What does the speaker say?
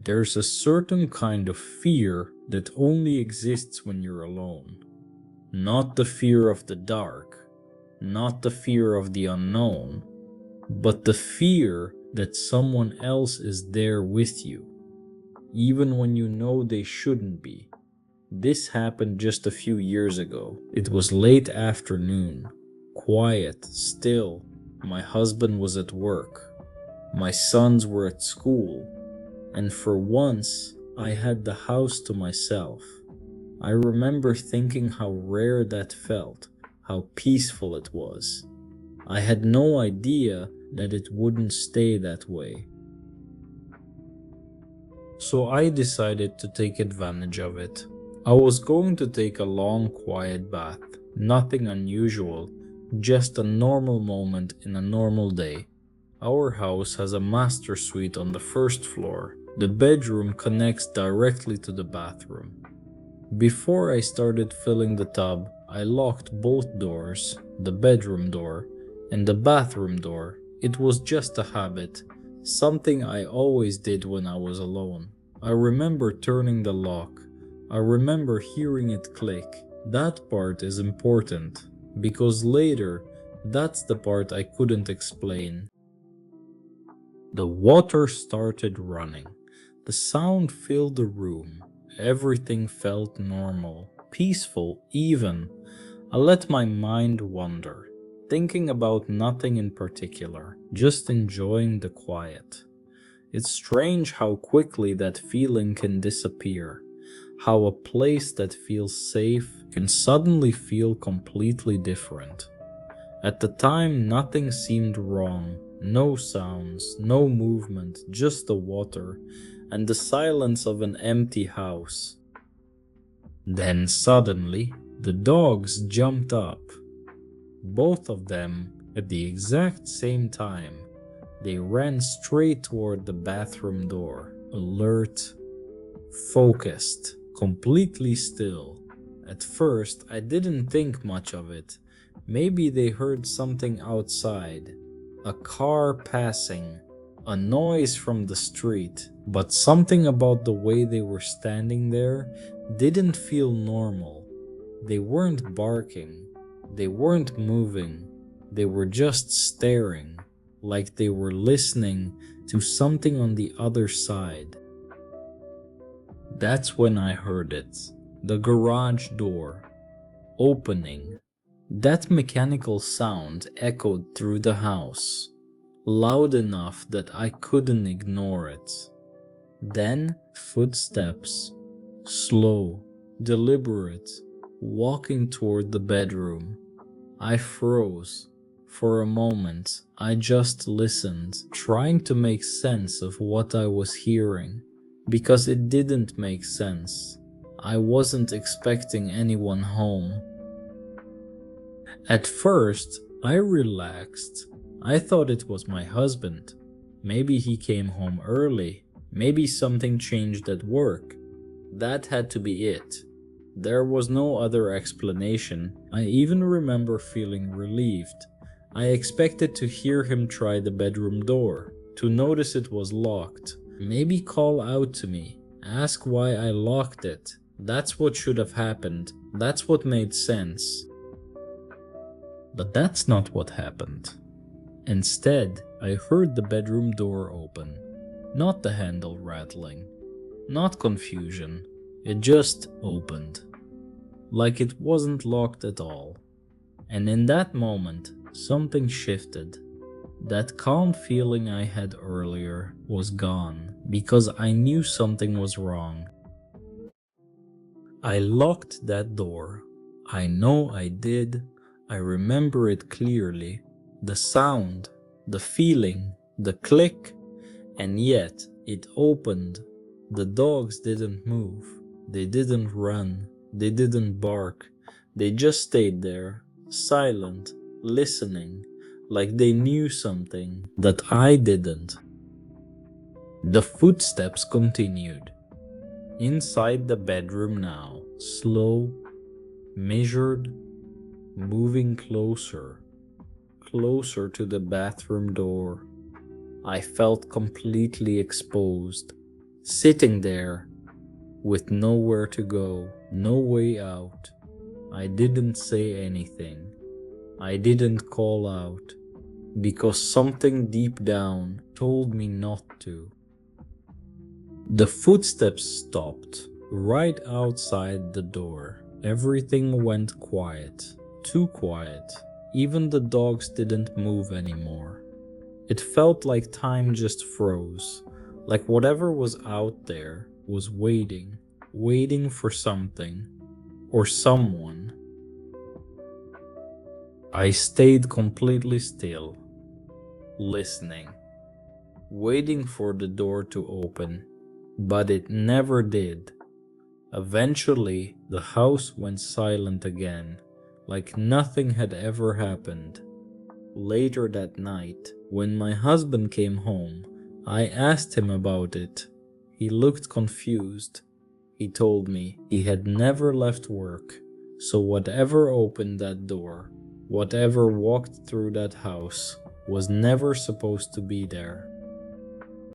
There's a certain kind of fear that only exists when you're alone. Not the fear of the dark, not the fear of the unknown, but the fear that someone else is there with you, even when you know they shouldn't be. This happened just a few years ago. It was late afternoon, quiet, still. My husband was at work. My sons were at school. And for once, I had the house to myself. I remember thinking how rare that felt, how peaceful it was. I had no idea that it wouldn't stay that way. So I decided to take advantage of it. I was going to take a long, quiet bath. Nothing unusual, just a normal moment in a normal day. Our house has a master suite on the first floor. The bedroom connects directly to the bathroom. Before I started filling the tub, I locked both doors, the bedroom door and the bathroom door. It was just a habit, something I always did when I was alone. I remember turning the lock. I remember hearing it click. That part is important, because later, that's the part I couldn't explain. The water started running. The sound filled the room. Everything felt normal, peaceful even. I let my mind wander, thinking about nothing in particular, just enjoying the quiet. It's strange how quickly that feeling can disappear, how a place that feels safe can suddenly feel completely different. At the time, nothing seemed wrong. No sounds, no movement, just the water and the silence of an empty house. Then suddenly, the dogs jumped up. Both of them at the exact same time. They ran straight toward the bathroom door, alert, focused, completely still. At first, I didn't think much of it. Maybe they heard something outside, a car passing, a noise from the street, but something about the way they were standing there didn't feel normal. They weren't barking, they weren't moving, they were just staring, like they were listening to something on the other side. That's when I heard it, the garage door opening. That mechanical sound echoed through the house, loud enough that I couldn't ignore it. Then footsteps, slow, deliberate, walking toward the bedroom. I froze. For a moment, I just listened, trying to make sense of what I was hearing, because it didn't make sense. I wasn't expecting anyone home. At first, I relaxed. I thought it was my husband. Maybe he came home early. Maybe something changed at work. That had to be it. There was no other explanation. I even remember feeling relieved. I expected to hear him try the bedroom door, to notice it was locked, maybe call out to me, ask why I locked it. That's what should have happened. That's what made sense. But that's not what happened. Instead, I heard the bedroom door open. Not the handle rattling. Not confusion. It just opened. Like it wasn't locked at all. And in that moment, something shifted. That calm feeling I had earlier was gone, because I knew something was wrong. I locked that door. I know I did. I remember it clearly. The sound, the feeling, the click, and yet it opened. The dogs didn't move. They didn't run. They didn't bark. They just stayed there, silent, listening, like they knew something that I didn't. The footsteps continued. Inside the bedroom now, slow, measured, moving closer, closer to the bathroom door. I felt completely exposed, Sitting there with nowhere to go, no way out. I didn't say anything. I didn't call out because something deep down told me not to. The footsteps stopped right outside the door. Everything went quiet, too quiet. Even the dogs didn't move anymore. It felt like time just froze, like whatever was out there was waiting, waiting for something or someone. I stayed completely still, listening, waiting for the door to open, but it never did. Eventually, the house went silent again, like nothing had ever happened. Later that night, when my husband came home, I asked him about it. He looked confused. He told me he had never left work, so whatever opened that door, whatever walked through that house, was never supposed to be there.